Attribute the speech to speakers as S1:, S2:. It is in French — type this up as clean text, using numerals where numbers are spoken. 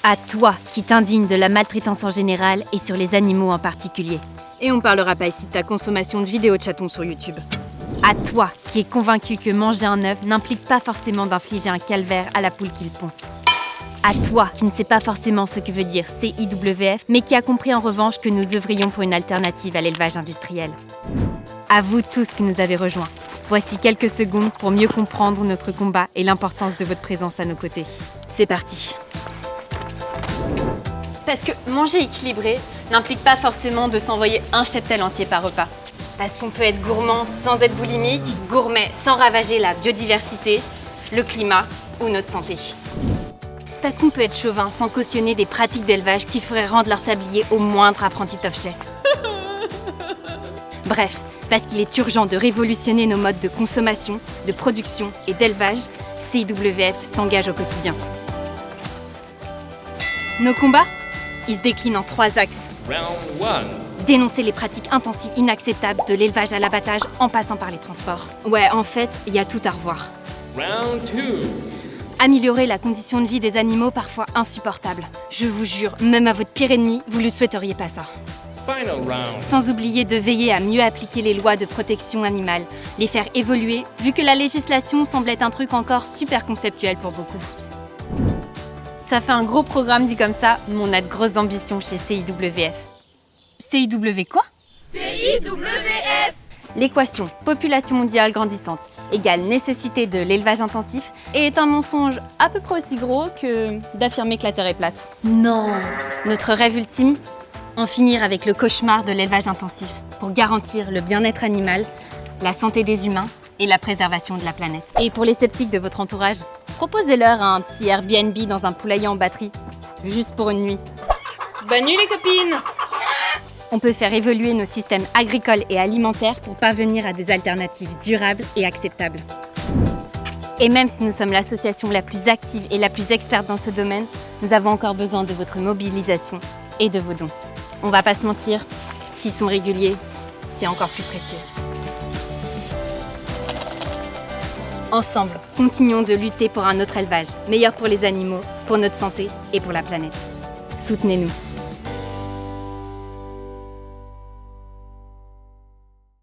S1: À toi qui t'indigne de la maltraitance en général et sur les animaux en particulier.
S2: Et on parlera pas ici de ta consommation de vidéos de chatons sur YouTube.
S1: À toi qui es convaincu que manger un œuf n'implique pas forcément d'infliger un calvaire à la poule qui le pond. À toi qui ne sais pas forcément ce que veut dire CIWF, mais qui a compris en revanche que nous œuvrions pour une alternative à l'élevage industriel. À vous tous qui nous avez rejoints. Voici quelques secondes pour mieux comprendre notre combat et l'importance de votre présence à nos côtés.
S2: C'est parti. Parce que manger équilibré n'implique pas forcément de s'envoyer un cheptel entier par repas. Parce qu'on peut être gourmand sans être boulimique, gourmet sans ravager la biodiversité, le climat ou notre santé. Parce qu'on peut être chauvin sans cautionner des pratiques d'élevage qui feraient rendre leur tablier au moindre apprenti toffchet. Bref, parce qu'il est urgent de révolutionner nos modes de consommation, de production et d'élevage, CIWF s'engage au quotidien. Nos combats, ils se déclinent en 3 axes.
S3: Round 1.
S1: Dénoncer les pratiques intensives inacceptables de l'élevage à l'abattage en passant par les transports.
S2: Ouais, en fait, il y a tout à revoir.
S3: Round 2.
S1: Améliorer la condition de vie des animaux parfois insupportable. Je vous jure, même à votre pire ennemi, vous ne souhaiteriez pas ça.
S3: Final round.
S1: Sans oublier de veiller à mieux appliquer les lois de protection animale, les faire évoluer, vu que la législation semble être un truc encore super conceptuel pour beaucoup. Ça fait un gros programme dit comme ça, mais on a de grosses ambitions chez CIWF. CIW quoi ?
S4: CIWF.
S1: L'équation population mondiale grandissante égale nécessité de l'élevage intensif est un mensonge à peu près aussi gros que d'affirmer que la Terre est plate.
S2: Non.
S1: Notre rêve ultime ? En finir avec le cauchemar de l'élevage intensif pour garantir le bien-être animal, la santé des humains et la préservation de la planète. Et pour les sceptiques de votre entourage, proposez-leur un petit Airbnb dans un poulailler en batterie, juste pour une nuit.
S2: Bonne nuit les copines.
S1: On peut faire évoluer nos systèmes agricoles et alimentaires pour parvenir à des alternatives durables et acceptables. Et même si nous sommes l'association la plus active et la plus experte dans ce domaine, nous avons encore besoin de votre mobilisation et de vos dons. On va pas se mentir, s'ils sont réguliers, c'est encore plus précieux. Ensemble, continuons de lutter pour un autre élevage, meilleur pour les animaux, pour notre santé et pour la planète. Soutenez-nous.